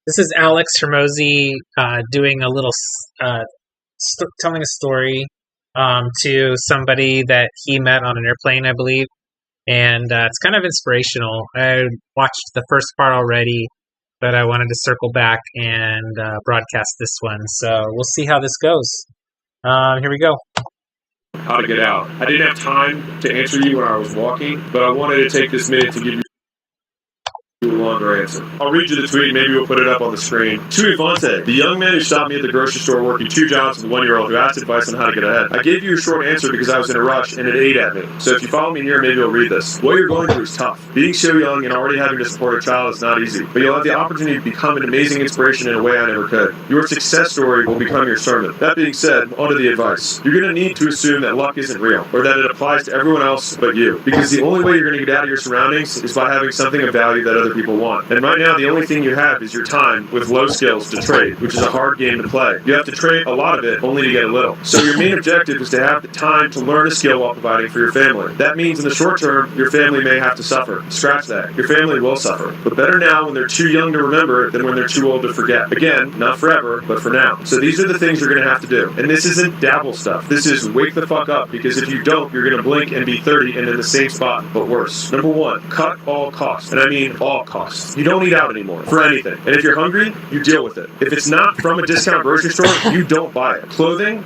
This is Alex Hormozi doing a little, telling a story to somebody that he met on an airplane, I believe. And it's kind of inspirational. I watched the first part already, but I wanted to circle back and broadcast this one. So we'll see how this goes. Here we go. How to get out. I didn't have time to answer you when I was walking, but I wanted to take this minute to give you a longer answer. I'll read you the tweet, maybe we'll put it up on the screen. To Ivante, the young man who stopped me at the grocery store working 2 jobs with a 1-year-old who asked advice on how to get ahead. I gave you a short answer because I was in a rush and it ate at me. So if you follow me here, maybe you'll read this. What you're going through is tough. Being so young and already having to support a child is not easy, but you'll have the opportunity to become an amazing inspiration in a way I never could. Your success story will become your sermon. That being said, onto the advice. You're going to need to assume that luck isn't real, or that it applies to everyone else but you, because the only way you're going to get out of your surroundings is by having something of value that other people want. And right now, the only thing you have is your time with low skills to trade, which is a hard game to play. You have to trade a lot of it only to get a little. So your main objective is to have the time to learn a skill while providing for your family. That means in the short term, your family may have to suffer. Scratch that. Your family will suffer. But better now when they're too young to remember than when they're too old to forget. Again, not forever, but for now. So these are the things you're going to have to do. And this isn't dabble stuff. This is wake the fuck up, because if you don't, you're going to blink and be 30 and in the same spot, but worse. Number 1, cut all costs. And I mean all costs. You don't eat out anymore for anything. And if you're hungry, you deal with it. If it's not from a discount grocery store, you don't buy it. Clothing,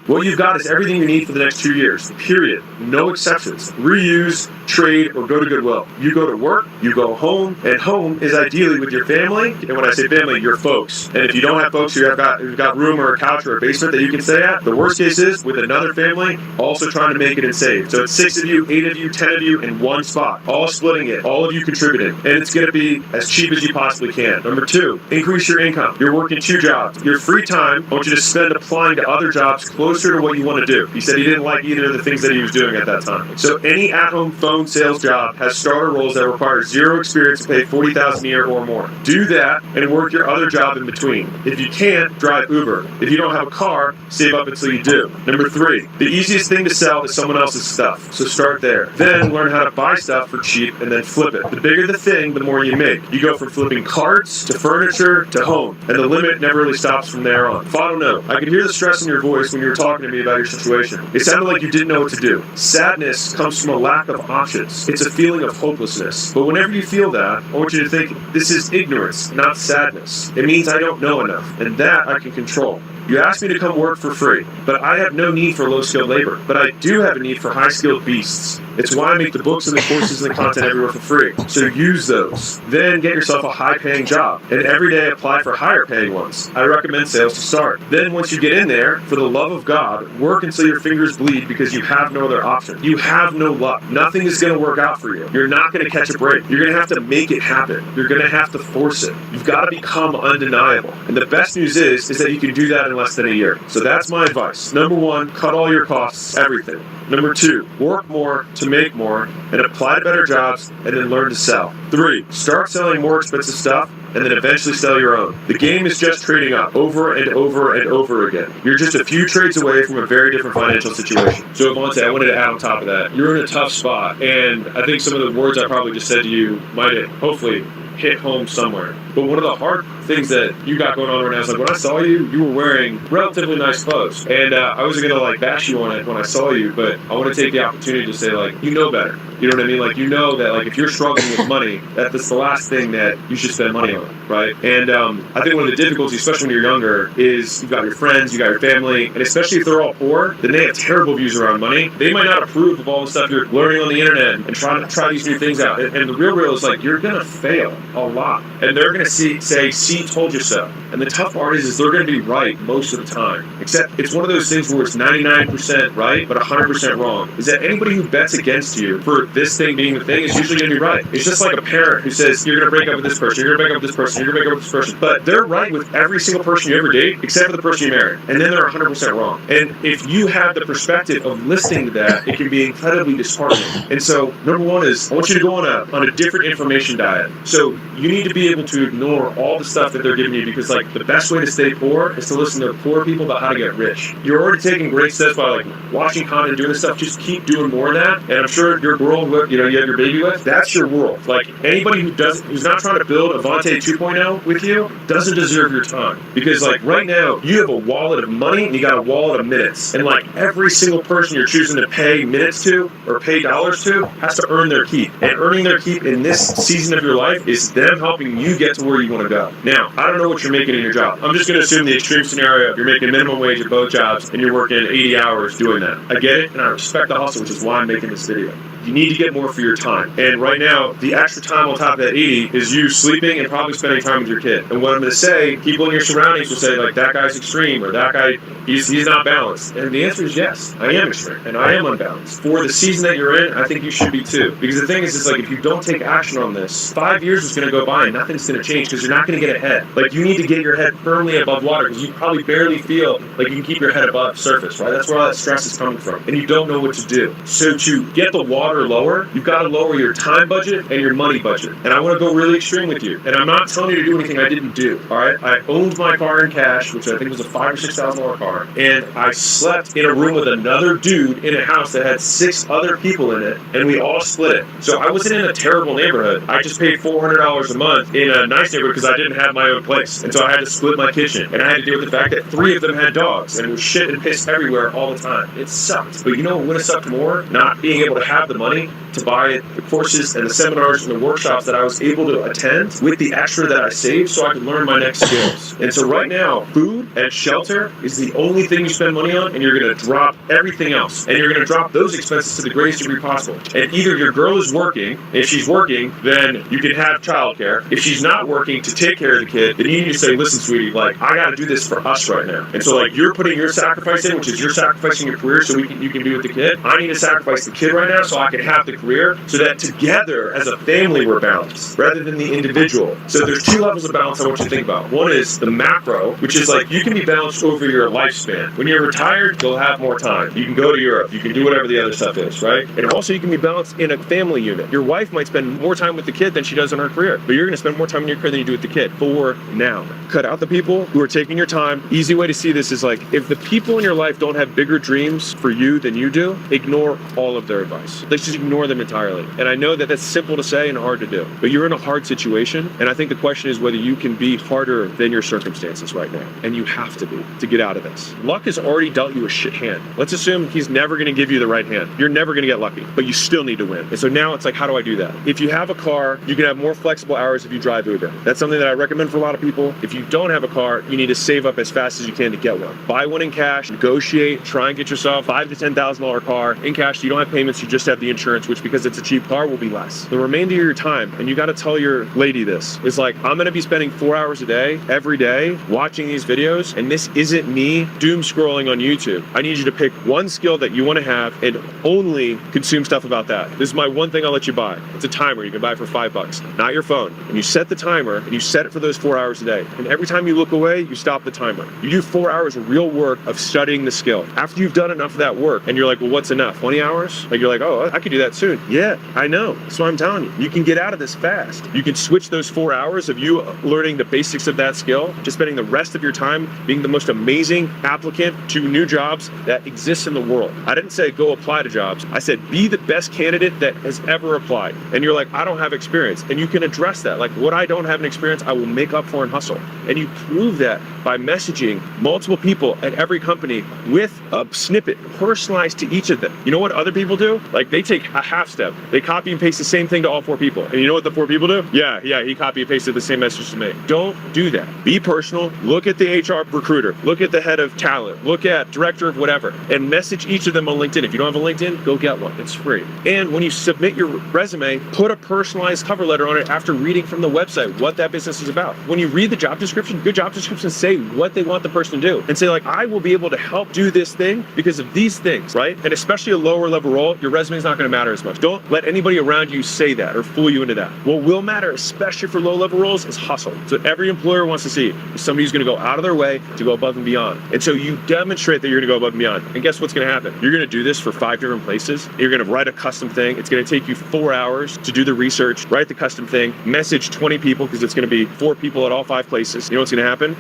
what you've got is everything you need for the next 2 years. Period. No exceptions. Reuse, trade, or go to Goodwill. You go to work, you go home, and home is ideally with your family. And when I say family, your folks. And if you don't have folks who've got room or a couch or a basement that you can stay at, the worst case is with another family also trying to make it and save. So it's 6 of you, 8 of you, 10 of you in one spot, all splitting it, all of you contributing. And it's going to be as cheap as you possibly can. Number 2, increase your income. You're working 2 jobs. Your free time, I want you to spend applying to other jobs closer to what you want to do. He said he didn't like either of the things that he was doing at that time. So any at-home phone sales job has starter roles that require 0 experience to pay $40,000 a year or more. Do that and work your other job in between. If you can't, drive Uber. If you don't have a car, save up until you do. Number 3, the easiest thing to sell is someone else's stuff. So start there. Then learn how to buy stuff for cheap and then flip it. The bigger the thing, the more you make. You go from flipping carts to furniture to home, and the limit never really stops from there on. Final note, I could hear the stress in your voice when you were talking to me about your situation. It sounded like you didn't know what to do. Sadness comes from a lack of options. It's a feeling of hopelessness. But whenever you feel that, I want you to think, this is ignorance, not sadness. It means I don't know enough, and that I can control. You asked me to come work for free, but I have no need for low-skilled labor. But I do have a need for high-skilled beasts. It's why I make the books and the courses and the content everywhere for free. So use those. Then get yourself a high-paying job. And every day apply for higher-paying ones. I recommend sales to start. Then once you get in there, for the love of God, work until your fingers bleed because you have no other option. You have no luck. Nothing is going to work out for you. You're not going to catch a break. You're going to have to make it happen. You're going to have to force it. You've got to become undeniable. And the best news is that you can do that in less than a year. So that's my advice. Number 1, cut all your costs, everything. Number 2, work more to make more and apply to better jobs and then learn to sell. 3, start selling more expensive stuff and then eventually sell your own. The game is just trading up over and over and over again. You're just a few trades away from a very different financial situation. So Monte, I wanted to add on top of that, you're in a tough spot, and I think some of the words I probably just said to you might have hopefully hit home somewhere. But one of the hard things that you got going on right now is like, when I saw you, you were wearing relatively nice clothes. And I wasn't going to like bash you on it when I saw you, but I want to take the opportunity to say, like, you know better. You know what I mean? Like, you know that, like, if you're struggling with money, that's the last thing that you should spend money on, right? And I think one of the difficulties, especially when you're younger, is you've got your friends, you got your family, and especially if they're all poor, then they have terrible views around money. They might not approve of all the stuff you're learning on the internet and trying to try these new things out. And the real is like, you're going to fail a lot. And they're going to say, see, told you so. And the tough part is they're going to be right most of the time. Except it's one of those things where it's 99% right, but 100% wrong. Is that anybody who bets against you for this thing being the thing is usually going to be right. It's just like a parent who says, you're going to break up with this person, you're going to break up with this person, you're going to break up with this person. But they're right with every single person you ever date, except for the person you married. And then they're 100% wrong. And if you have the perspective of listening to that, it can be incredibly disheartening. And so, number 1 is, I want you to go on a different information diet. So you need to be able to ignore all the stuff that they're giving you, because like the best way to stay poor is to listen to poor people about how to get rich. You're already taking great steps by like watching content and doing this stuff. Just keep doing more of that, and I'm sure your girl 12-year-old, you have your baby with, that's your world. Like, anybody who's not trying to build a Vontae 2.0 with you doesn't deserve your time. Because, like, right now, you have a wallet of money and you got a wallet of minutes. And, like, every single person you're choosing to pay minutes to or pay dollars to has to earn their keep. And earning their keep in this season of your life is them helping you get to where you want to go. Now, I don't know what you're making in your job. I'm just going to assume the extreme scenario of you're making minimum wage at both jobs and you're working 80 hours doing that. I get it, and I respect the hustle, which is why I'm making this video. You need to get more for your time. And right now, the extra time on top of that 80 is you sleeping and probably spending time with your kid. And what I'm going to say, people in your surroundings will say, like, that guy's extreme, or that guy, he's not balanced. And the answer is yes, I am extreme, and I am unbalanced. For the season that you're in, I think you should be too. Because the thing is, it's like, if you don't take action on this, 5 years is going to go by and nothing's going to change because you're not going to get ahead. Like, you need to get your head firmly above water because you probably barely feel like you can keep your head above surface, right? That's where all that stress is coming from. And you don't know what to do. So to get the water lower, you've got to lower your time budget and your money budget. And I want to go really extreme with you. And I'm not telling you to do anything I didn't do, all right? I owned my car in cash, which I think was a $5,000 or $6,000 car. And I slept in a room with another dude in a house that had 6 other people in it, and we all split it. So I wasn't in a terrible neighborhood. I just paid $400 a month in a nice neighborhood because I didn't have my own place. And so I had to split my kitchen. And I had to deal with the fact that 3 of them had dogs and was shit and piss everywhere all the time. It sucked. But you know what would have sucked more? Not being able to have the money to buy the courses and the seminars and the workshops that I was able to attend with the extra that I saved so I could learn my next skills. And so right now, food and shelter is the only thing you spend money on, and you're going to drop everything else. And you're going to drop those expenses to the greatest degree possible. And either your girl is working, and if she's working, then you can have childcare. If she's not working to take care of the kid, then you need to say, listen, sweetie, like, I got to do this for us right now. And so, like, you're putting your sacrifice in, which is you're sacrificing your career so you can be with the kid. I need to sacrifice the kid right now so I can have the career, so that together as a family we're balanced rather than the individual. So there's 2 levels of balance I want you to think about. One is the macro, which is like you can be balanced over your lifespan. When you're retired, you'll have more time. You can go to Europe. You can do whatever the other stuff is, right? And also you can be balanced in a family unit. Your wife might spend more time with the kid than she does in her career, but you're going to spend more time in your career than you do with the kid for now. Cut out the people who are taking your time. Easy way to see this is like, if the people in your life don't have bigger dreams for you than you do, ignore all of their advice. Let's just ignore them entirely. And I know that that's simple to say and hard to do, but you're in a hard situation. And I think the question is whether you can be harder than your circumstances right now. And you have to be to get out of this. Luck has already dealt you a shit hand. Let's assume he's never going to give you the right hand. You're never going to get lucky, but you still need to win. And so now it's like, how do I do that? If you have a car, you can have more flexible hours if you drive Uber. That's something that I recommend for a lot of people. If you don't have a car, you need to save up as fast as you can to get one. Buy one in cash, negotiate, try and get yourself $5,000 to $10,000 car in cash. So you don't have payments, you just have the insurance, which because it's a cheap car will be less. The remainder of your time, and you got to tell your lady this, is like, I'm going to be spending 4 hours a day, every day, watching these videos, and this isn't me doom scrolling on YouTube. I need you to pick one skill that you want to have and only consume stuff about that. This is my one thing I'll let you buy. It's a timer you can buy for $5, not your phone. And you set the timer and you set it for those 4 hours a day. And every time you look away, you stop the timer. You do 4 hours of real work of studying the skill. After you've done enough of that work and you're like, well, what's enough? 20 hours? Like, you're like, oh, I could do that soon. Yeah, I know. That's what I'm telling you. You can get out of this fast. You can switch those 4 hours of you learning the basics of that skill to spending the rest of your time being the most amazing applicant to new jobs that exist in the world. I didn't say go apply to jobs. I said be the best candidate that has ever applied. And you're like, I don't have experience. And you can address that. Like, what I don't have an experience, I will make up for and hustle. And you prove that by messaging multiple people at every company with a snippet personalized to each of them. You know what other people do? Like, they take a half step. They copy and paste the same thing to all 4 people. And you know what the 4 people do? Yeah, he copy and pasted the same message to me. Don't do that. Be personal. Look at the HR recruiter. Look at the head of talent. Look at director of whatever. And message each of them on LinkedIn. If you don't have a LinkedIn, go get one. It's free. And when you submit your resume, put a personalized cover letter on it after reading from the website what that business is about. When you read the job description, good job descriptions say what they want the person to do. And say, like, I will be able to help do this thing because of these things, right? And especially a lower level role, your resume is not going to matter as much. Don't let anybody around you say that or fool you into that. What will matter, especially for low level roles, is hustle. So every employer wants to see is somebody who's going to go out of their way to go above and beyond. And so you demonstrate that you're going to go above and beyond. And guess what's going to happen? You're going to do this for 5 different places. You're going to write a custom thing. It's going to take you 4 hours to do the research, write the custom thing, message 20 people because it's going to be 4 people at all 5 places. You know what's going to happen?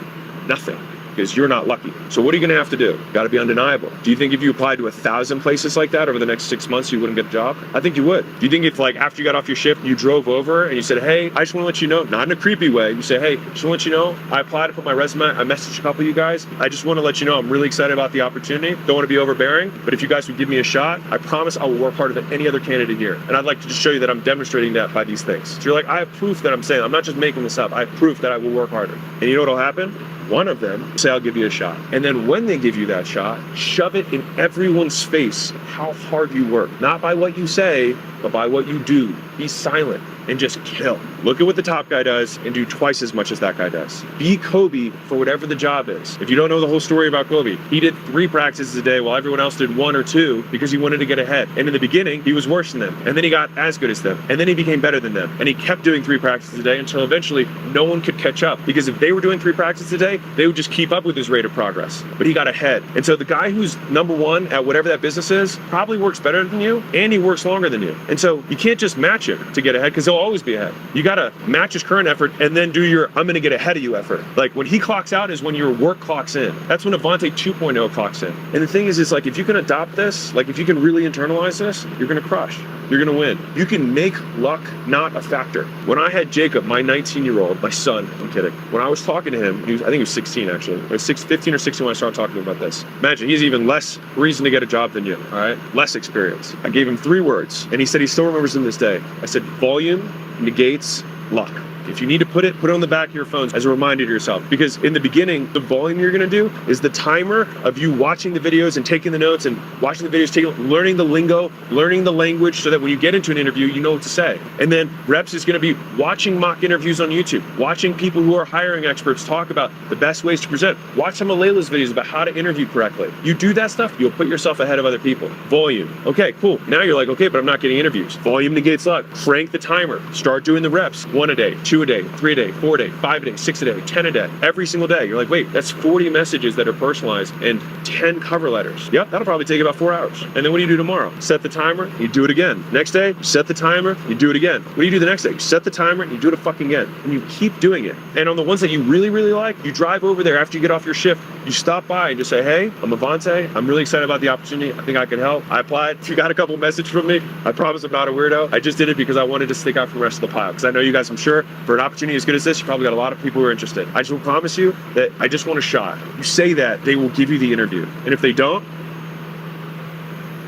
Nothing. because you're not lucky. So what are you going to have to do? Got to be undeniable. Do you think if you applied to 1,000 places like that over the next 6 months, you wouldn't get a job? I think you would. Do you think if like after you got off your shift, you drove over and you said, hey, I just want to let you know, not in a creepy way, you say, hey, just want to let you know, I applied to put my resume, I messaged a couple of you guys, I just want to let you know I'm really excited about the opportunity, don't want to be overbearing, but if you guys would give me a shot, I promise I will work harder than any other candidate here. And I'd like to just show you that I'm demonstrating that by these things. So you're like, I have proof that I'm saying, I'm not just making this up, I have proof that I will work harder. And you know what'll happen? One of them say, I'll give you a shot. And then when they give you that shot, shove it in everyone's face how hard you work. Not by what you say, but by what you do. Be silent and just kill. Look at what the top guy does and do twice as much as that guy does. Be Kobe for whatever the job is. If you don't know the whole story about Kobe, he did 3 practices a day while everyone else did 1 or 2 because he wanted to get ahead. And in the beginning, he was worse than them. And then he got as good as them. And then he became better than them. And he kept doing 3 practices a day until eventually no one could catch up. Because if they were doing 3 practices a day, they would just keep up with his rate of progress. But he got ahead. And so the guy who's number 1 at whatever that business is probably works better than you and he works longer than you. And so you can't just match him to get ahead because he'll always be ahead. You got to match his current effort and then do your I'm going to get ahead of you effort. Like when he clocks out is when your work clocks in. That's when Avante 2.0 clocks in. And the thing is like if you can adopt this, like if you can really internalize this, you're going to crush. You're going to win. You can make luck not a factor. When I had Jacob, my 19-year-old, my son, I'm kidding. When I was talking to him, I think he was 16 actually. Or 15 or 16 when I started talking about this. Imagine, he's even less reason to get a job than you, all right? Less experience. I gave him 3 words, and he said he still remembers them this day. I said, volume negates luck. If you need to put it on the back of your phones as a reminder to yourself. Because in the beginning, the volume you're gonna do is the timer of you watching the videos and taking the notes and watching the videos, learning the lingo, learning the language so that when you get into an interview, you know what to say. And then reps is gonna be watching mock interviews on YouTube, watching people who are hiring experts talk about the best ways to present. Watch some of Leila's videos about how to interview correctly. You do that stuff, you'll put yourself ahead of other people. Volume. Okay, cool. Now you're like, okay, but I'm not getting interviews. Volume negates luck. Crank the timer. Start doing the reps. 1 a day, 2 a day, 3 a day, 4 a day, 5 a day, 6 a day, 10 a day, every single day. You're like, wait, that's 40 messages that are personalized and 10 cover letters. Yep, that'll probably take about 4 hours. And then what do you do tomorrow? Set the timer, you do it again. Next day, set the timer, you do it again. What do you do the next day? You set the timer, you do it fucking again. And you keep doing it. And on the ones that you really, really like, you drive over there after you get off your shift, you stop by and just say, hey, I'm Avante. I'm really excited about the opportunity. I think I can help. I applied. If you got a couple messages from me, I promise I'm not a weirdo. I just did it because I wanted to stick out from the rest of the pile. Because I know you guys, I'm sure, for an opportunity as good as this, you probably got a lot of people who are interested. I just will promise you that I just want a shot. You say that, they will give you the interview. And if they don't,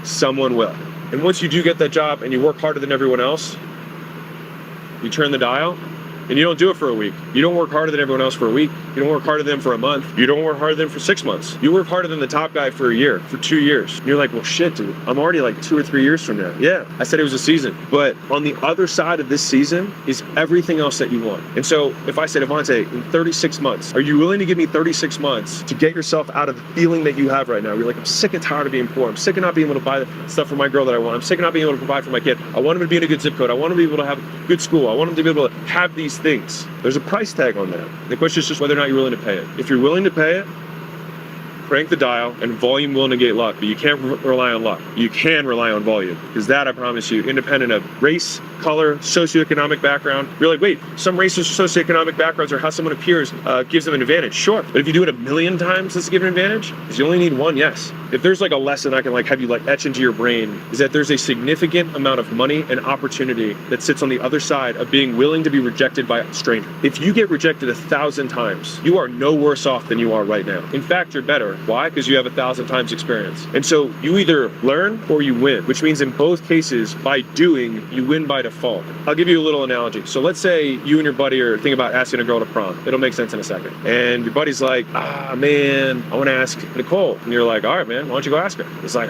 someone will. And once you do get that job and you work harder than everyone else, you turn the dial. And you don't do it for a week. You don't work harder than everyone else for a week. You don't work harder than them for a month. You don't work harder than them for 6 months. You work harder than the top guy for a year, for 2 years. And you're like, well, shit, dude, I'm already like 2 or 3 years from now. Yeah, I said it was a season. But on the other side of this season is everything else that you want. And so if I said, Avante, in 36 months, are you willing to give me 36 months to get yourself out of the feeling that you have right now? You're like, I'm sick and tired of being poor. I'm sick of not being able to buy the stuff for my girl that I want. I'm sick of not being able to provide for my kid. I want him to be in a good zip code. I want him to be able to have good school. I want him to be able to have these things. There's a price tag on that. The question is just whether or not you're willing to pay it. If you're willing to pay it, crank the dial, and volume will negate luck, but you can't rely on luck. You can rely on volume, because that, I promise you, independent of race, color, socioeconomic background. You're like, wait, some races or socioeconomic backgrounds or how someone appears gives them an advantage. Sure, but if you do it 1,000,000 times, does it give an advantage? Because you only need one yes. If there's like a lesson I can like have you like etch into your brain, is that there's a significant amount of money and opportunity that sits on the other side of being willing to be rejected by a stranger. If you get rejected 1,000 times, you are no worse off than you are right now. In fact, you're better. Why? Because you have 1,000 times experience. And so you either learn or you win, which means in both cases, by doing, you win by default. I'll give you a little analogy. So let's say you and your buddy are thinking about asking a girl to prom. It'll make sense in a second. And your buddy's like, man, I want to ask Nicole. And you're like, all right, man, why don't you go ask her? It's like,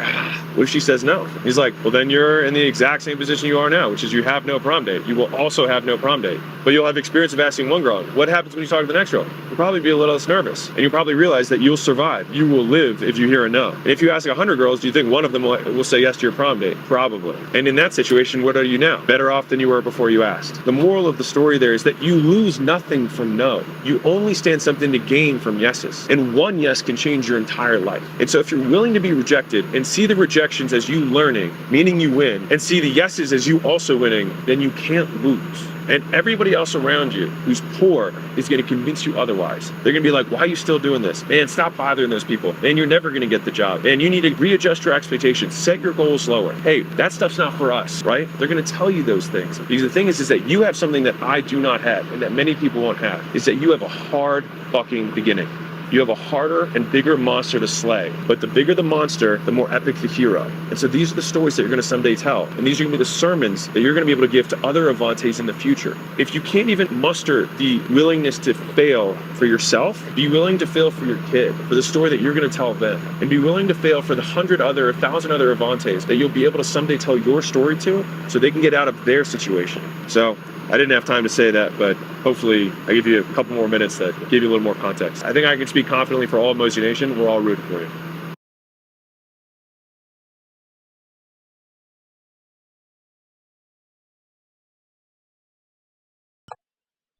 what if she says no? He's like, well, then you're in the exact same position you are now, which is you have no prom date. You will also have no prom date, but you'll have experience of asking one girl. What happens when you talk to the next girl? You'll probably be a little less nervous, and you'll probably realize that you'll survive. You will live if you hear a no. And if you ask 100 girls, do you think one of them will say yes to your prom date? Probably. And in that situation, what are you now? Better off than you were before you asked. The moral of the story there is that you lose nothing from no. You only stand something to gain from yeses. And one yes can change your entire life. And so if you're willing to be rejected and see the rejections as you learning, meaning you win, and see the yeses as you also winning, then you can't lose. And everybody else around you who's poor is going to convince you otherwise. They're going to be like, why are you still doing this? Man, stop bothering those people. Man, you're never going to get the job. And you need to readjust your expectations. Set your goals lower. Hey, that stuff's not for us, right? They're going to tell you those things. Because the thing is that you have something that I do not have and that many people won't have, is that you have a hard fucking beginning. You have a harder and bigger monster to slay. But the bigger the monster, the more epic the hero. And so these are the stories that you're going to someday tell. And these are going to be the sermons that you're going to be able to give to other Avantes in the future. If you can't even muster the willingness to fail for yourself, be willing to fail for your kid, for the story that you're going to tell them. And be willing to fail for the 1,000 other Avantes that you'll be able to someday tell your story to, so they can get out of their situation. So I didn't have time to say that, but hopefully I give you a couple more minutes that give you a little more context. I think I can speak confidently for all of Hormozi Nation. We're all rooting for you.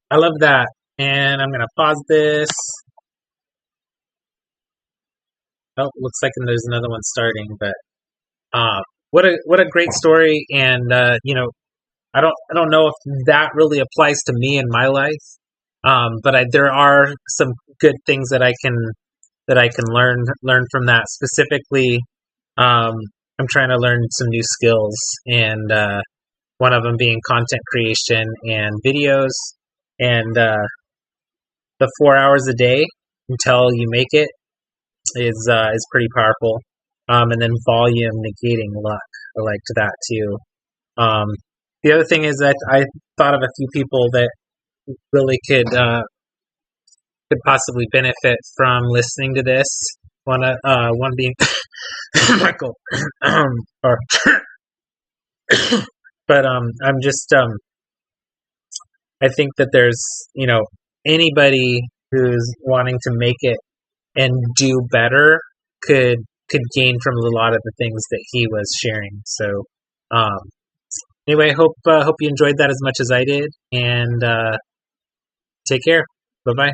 I love that. And I'm gonna pause this. Oh, looks like there's another one starting, but what a great story. And I don't know if that really applies to me in my life. But there are some good things that I can learn from that. Specifically, I'm trying to learn some new skills, and one of them being content creation and videos, and the 4 hours a day until you make it is pretty powerful. And then volume negating luck. I liked that too. The other thing is that I thought of a few people that really could possibly benefit from listening to this. One being Michael, or but I'm just I think that there's anybody who's wanting to make it and do better could gain from a lot of the things that he was sharing. So anyway, hope you enjoyed that as much as I did, and take care. Bye bye.